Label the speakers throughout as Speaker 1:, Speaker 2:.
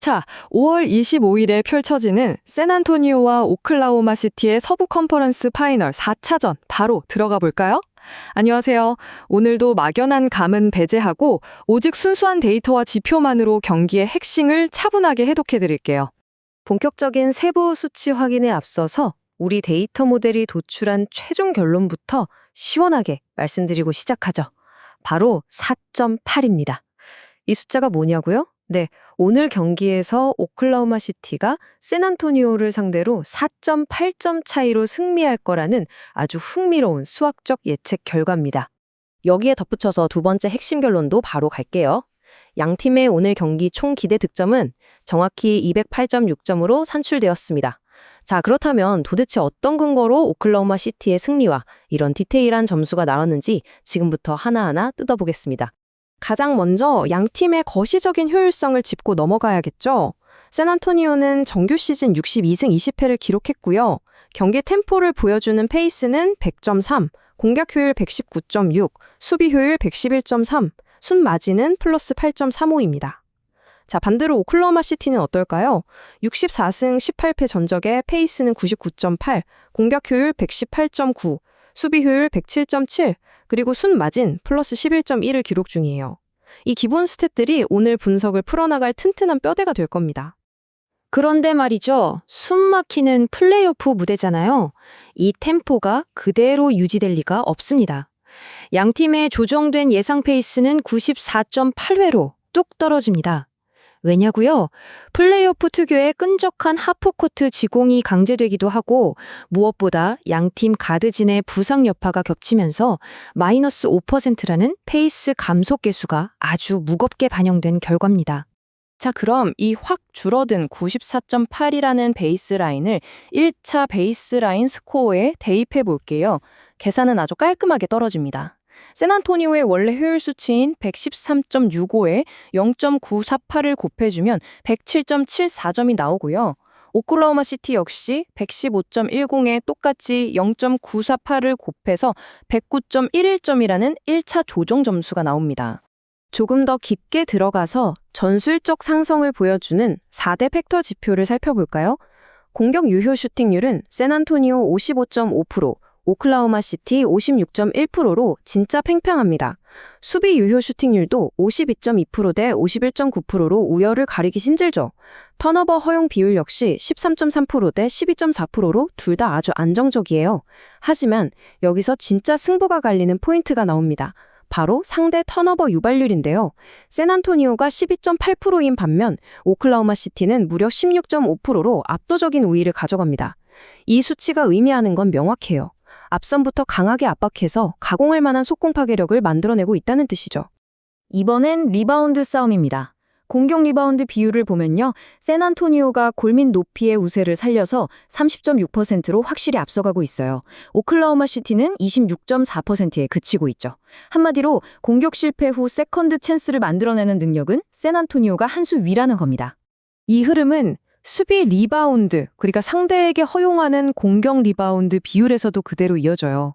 Speaker 1: 자, 5월 25일에 펼쳐지는 샌안토니오와 오클라호마 시티의 서부 컨퍼런스 파이널 4차전 바로 들어가 볼까요? 안녕하세요. 오늘도 막연한 감은 배제하고 오직 순수한 데이터와 지표만으로 경기의 핵심을 차분하게 해독해 드릴게요.
Speaker 2: 본격적인 세부 수치 확인에 앞서서 우리 데이터 모델이 도출한 최종 결론부터 시원하게 말씀드리고 시작하죠. 바로 4.8입니다. 이 숫자가 뭐냐고요? 네, 오늘 경기에서 오클라호마 시티가 샌안토니오를 상대로 4.8점 차이로 승리할 거라는 아주 흥미로운 수학적 예측 결과입니다. 여기에 덧붙여서 두 번째 핵심 결론도 바로 갈게요. 양 팀의 오늘 경기 총 기대 득점은 정확히 208.6점으로 산출되었습니다. 자, 그렇다면 도대체 어떤 근거로 오클라호마 시티의 승리와 이런 디테일한 점수가 나왔는지 지금부터 하나하나 뜯어보겠습니다. 가장 먼저 양 팀의 거시적인 효율성을 짚고 넘어가야겠죠. 샌안토니오는 정규 시즌 62승 20패를 기록했고요. 경기 템포를 보여주는 페이스는 100.3, 공격 효율 119.6, 수비 효율 111.3, 순 마진은 플러스 8.35입니다. 자, 반대로 오클라호마 시티는 어떨까요? 64승 18패 전적에 페이스는 99.8, 공격 효율 118.9, 수비 효율 107.7, 그리고 순 마진 플러스 11.1을 기록 중이에요. 이 기본 스탯들이 오늘 분석을 풀어나갈 튼튼한 뼈대가 될 겁니다.
Speaker 3: 그런데 말이죠. 숨막히는 플레이오프 무대잖아요. 이 템포가 그대로 유지될 리가 없습니다. 양 팀의 조정된 예상 페이스는 94.8회로 뚝 떨어집니다. 왜냐고요? 플레이오프 특유의 끈적한 하프코트 지공이 강제되기도 하고 무엇보다 양팀 가드진의 부상 여파가 겹치면서 마이너스 5%라는 페이스 감소 계수가 아주 무겁게 반영된 결과입니다.
Speaker 4: 자, 그럼 이 확 줄어든 94.8이라는 베이스라인을 1차 베이스라인 스코어에 대입해 볼게요. 계산은 아주 깔끔하게 떨어집니다. 샌안토니오의 원래 효율 수치인 113.65에 0.948을 곱해주면 107.74점이 나오고요. 오클라호마 시티 역시 115.10에 똑같이 0.948을 곱해서 109.11점이라는 1차 조정 점수가 나옵니다.
Speaker 2: 조금 더 깊게 들어가서 전술적 상성을 보여주는 4대 팩터 지표를 살펴볼까요? 공격 유효 슈팅률은 샌안토니오 55.5%, 오클라호마 시티 56.1%로 진짜 팽팽합니다. 수비 유효 슈팅률도 52.2% 대 51.9%로 우열을 가리기 힘들죠. 턴오버 허용 비율 역시 13.3% 대 12.4%로 둘 다 아주 안정적이에요. 하지만 여기서 진짜 승부가 갈리는 포인트가 나옵니다. 바로 상대 턴오버 유발률인데요. 샌안토니오가 12.8%인 반면 오클라호마 시티는 무려 16.5%로 압도적인 우위를 가져갑니다. 이 수치가 의미하는 건 명확해요. 앞선부터 강하게 압박해서 가공할 만한 속공 파괴력을 만들어내고 있다는 뜻이죠.
Speaker 3: 이번엔 리바운드 싸움입니다. 공격 리바운드 비율을 보면요. 샌안토니오가 골밑 높이의 우세를 살려서 30.6%로 확실히 앞서가고 있어요. 오클라호마 시티는 26.4%에 그치고 있죠. 한마디로 공격 실패 후 세컨드 찬스를 만들어내는 능력은 샌안토니오가 한 수 위라는 겁니다.
Speaker 2: 이 흐름은 수비 리바운드, 그러니까 상대에게 허용하는 공격 리바운드 비율에서도 그대로 이어져요.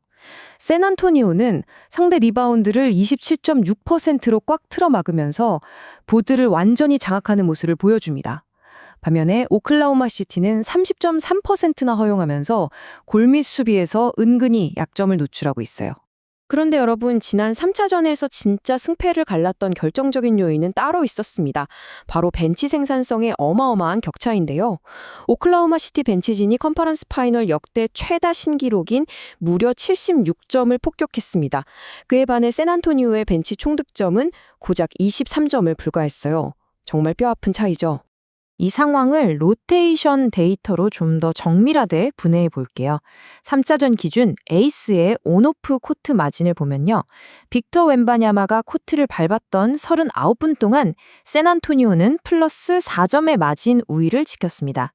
Speaker 2: 샌안토니오는 상대 리바운드를 27.6%로 꽉 틀어 막으면서 보드를 완전히 장악하는 모습을 보여줍니다. 반면에 오클라호마 시티는 30.3%나 허용하면서 골밑 수비에서 은근히 약점을 노출하고 있어요. 그런데 여러분, 지난 3차전에서 진짜 승패를 갈랐던 결정적인 요인은 따로 있었습니다. 바로 벤치 생산성의 어마어마한 격차인데요. 오클라호마 시티 벤치진이 컨퍼런스 파이널 역대 최다 신기록인 무려 76점을 폭격했습니다. 그에 반해 샌안토니오의 벤치 총득점은 고작 23점을 불과했어요. 정말 뼈아픈 차이죠. 이 상황을 로테이션 데이터로 좀 더 정밀하게 분해해 볼게요. 3차전 기준 에이스의 온오프 코트 마진을 보면요. 빅터 웬바냐마가 코트를 밟았던 39분 동안 샌안토니오는 플러스 4점의 마진 우위를 지켰습니다.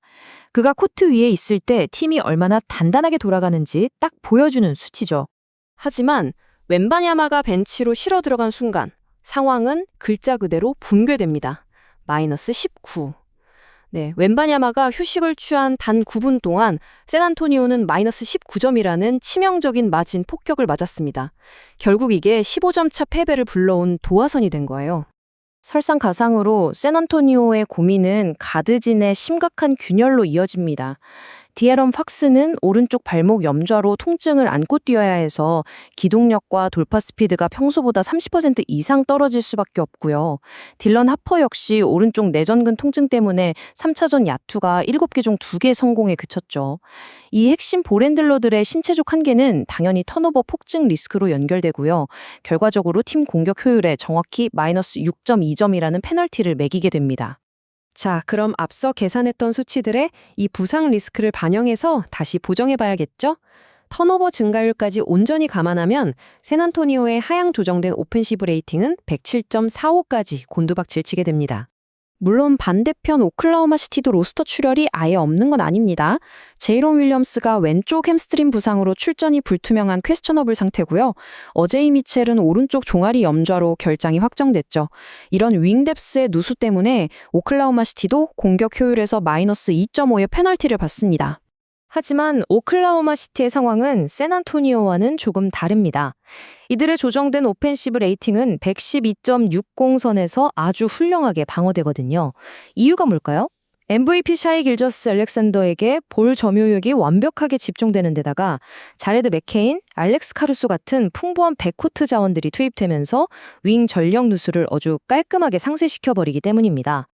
Speaker 2: 그가 코트 위에 있을 때 팀이 얼마나 단단하게 돌아가는지 딱 보여주는 수치죠. 하지만 웬바냐마가 벤치로 실어 들어간 순간 상황은 글자 그대로 붕괴됩니다. 마이너스 19. 네, 웬바냐마가 휴식을 취한 단 9분 동안 샌안토니오는 마이너스 19점이라는 치명적인 마진 폭격을 맞았습니다. 결국 이게 15점 차 패배를 불러온 도화선이 된 거예요.
Speaker 4: 설상가상으로 샌안토니오의 고민은 가드진의 심각한 균열로 이어집니다. 디에런 팍스는 오른쪽 발목 염좌로 통증을 안고 뛰어야 해서 기동력과 돌파 스피드가 평소보다 30% 이상 떨어질 수밖에 없고요. 딜런 하퍼 역시 오른쪽 내전근 통증 때문에 3차전 야투가 7개 중 2개 성공에 그쳤죠. 이 핵심 볼핸들러들의 신체적 한계는 당연히 턴오버 폭증 리스크로 연결되고요. 결과적으로 팀 공격 효율에 정확히 마이너스 6.2점이라는 페널티를 매기게 됩니다.
Speaker 2: 자, 그럼 앞서 계산했던 수치들의 이 부상 리스크를 반영해서 다시 보정해봐야겠죠? 턴오버 증가율까지 온전히 감안하면 샌안토니오의 하향 조정된 오펜시브 레이팅은 107.45까지 곤두박질 치게 됩니다.
Speaker 3: 물론 반대편 오클라호마 시티도 로스터 출혈이 아예 없는 건 아닙니다. 제이론 윌리엄스가 왼쪽 햄스트링 부상으로 출전이 불투명한 퀘스처너블 상태고요. 어제이 미첼은 오른쪽 종아리 염좌로 결장이 확정됐죠. 이런 윙뎁스의 누수 때문에 오클라호마 시티도 공격 효율에서 마이너스 2.5의 페널티를 받습니다.
Speaker 2: 하지만 오클라호마 시티의 상황은 샌안토니오와는 조금 다릅니다. 이들의 조정된 오펜시브 레이팅은 112.60선에서 아주 훌륭하게 방어되거든요. 이유가 뭘까요? MVP 샤이 길저스 알렉산더에게 볼 점유욕이 완벽하게 집중되는 데다가 자레드 맥케인, 알렉스 카루소 같은 풍부한 백코트 자원들이 투입되면서 윙 전력 누수를 아주 깔끔하게 상쇄시켜버리기 때문입니다.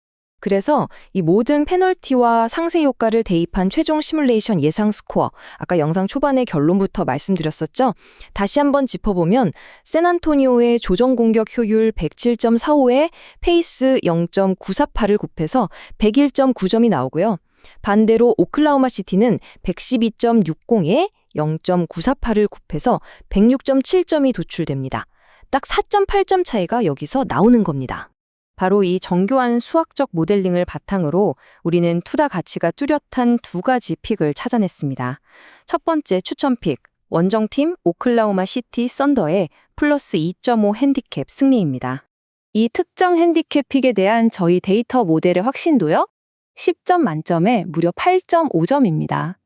Speaker 2: 그래서 이 모든 페널티와 상쇄 효과를 대입한 최종 시뮬레이션 예상 스코어, 아까 영상 초반의 결론부터 말씀드렸었죠? 다시 한번 짚어보면 샌안토니오의 조정 공격 효율 107.45에 페이스 0.948을 곱해서 101.9점이 나오고요. 반대로 오클라호마 시티는 112.60에 0.948을 곱해서 106.7점이 도출됩니다. 딱 4.8점 차이가 여기서 나오는 겁니다. 바로 이 정교한 수학적 모델링을 바탕으로 우리는 투라 가치가 뚜렷한 두 가지 픽을 찾아냈습니다. 첫 번째 추천 픽, 원정팀 오클라호마 시티 썬더의 플러스 2.5 핸디캡 승리입니다.
Speaker 4: 이 특정 핸디캡 픽에 대한 저희 데이터 모델의 확신도요? 10점 만점에 무려 8.5점입니다.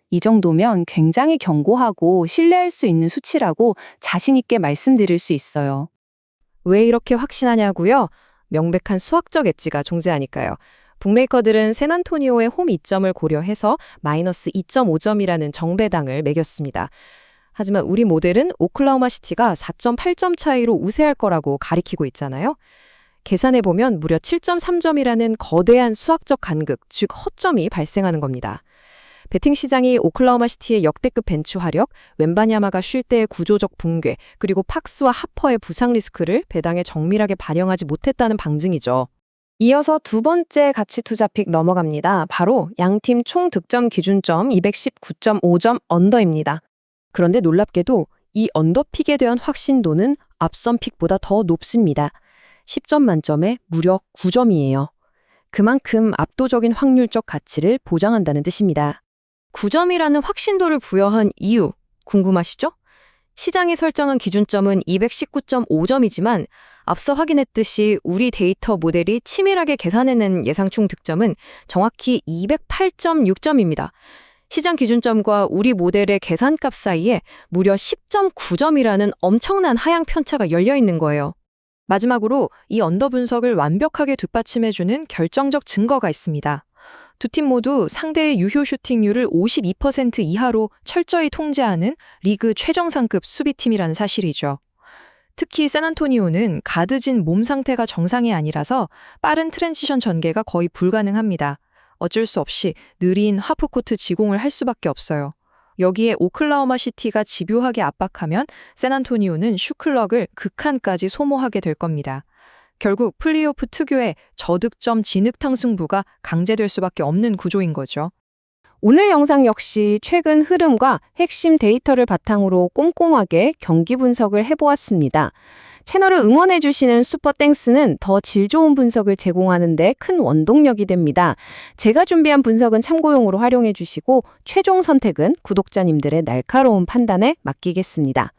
Speaker 4: 이 정도면 굉장히 견고하고 신뢰할 수 있는 수치라고 자신 있게 말씀드릴 수 있어요.
Speaker 2: 왜 이렇게 확신하냐고요? 명백한 수학적 엣지가 존재하니까요. 북메이커들은 샌안토니오의 홈 이점을 고려해서 마이너스 2.5점이라는 정배당을 매겼습니다. 하지만 우리 모델은 오클라호마 시티가 4.8점 차이로 우세할 거라고 가리키고 있잖아요. 계산해보면 무려 7.3점이라는 거대한 수학적 간극, 즉 허점이 발생하는 겁니다. 배팅 시장이 오클라호마 시티의 역대급 벤치 화력, 웬바냐마가 쉴 때의 구조적 붕괴, 그리고 팍스와 하퍼의 부상 리스크를 배당에 정밀하게 반영하지 못했다는 방증이죠. 이어서 두 번째 가치 투자 픽 넘어갑니다. 바로 양팀 총 득점 기준점 219.5점 언더입니다. 그런데 놀랍게도 이 언더 픽에 대한 확신도는 앞선 픽보다 더 높습니다. 10점 만점에 무려 9점이에요. 그만큼 압도적인 확률적 가치를 보장한다는 뜻입니다. 9점이라는 확신도를 부여한 이유 궁금하시죠? 시장이 설정한 기준점은 219.5점이지만 앞서 확인했듯이 우리 데이터 모델이 치밀하게 계산해낸 예상충 득점은 정확히 208.6점입니다. 시장 기준점과 우리 모델의 계산값 사이에 무려 10.9점이라는 엄청난 하향 편차가 열려 있는 거예요. 마지막으로 이 언더 분석을 완벽하게 뒷받침해주는 결정적 증거가 있습니다. 두 팀 모두 상대의 유효 슈팅률을 52% 이하로 철저히 통제하는 리그 최정상급 수비팀이라는 사실이죠. 특히 샌안토니오는 가드진 몸 상태가 정상이 아니라서 빠른 트랜지션 전개가 거의 불가능합니다. 어쩔 수 없이 느린 하프코트 지공을 할 수밖에 없어요. 여기에 오클라호마 시티가 집요하게 압박하면 샌안토니오는 슈클럭을 극한까지 소모하게 될 겁니다. 결국 플레이오프 특유의 저득점 진흙탕 승부가 강제될 수밖에 없는 구조인 거죠. 오늘 영상 역시 최근 흐름과 핵심 데이터를 바탕으로 꼼꼼하게 경기 분석을 해보았습니다. 채널을 응원해주시는 슈퍼땡스는 더 질 좋은 분석을 제공하는 데 큰 원동력이 됩니다. 제가 준비한 분석은 참고용으로 활용해주시고 최종 선택은 구독자님들의 날카로운 판단에 맡기겠습니다.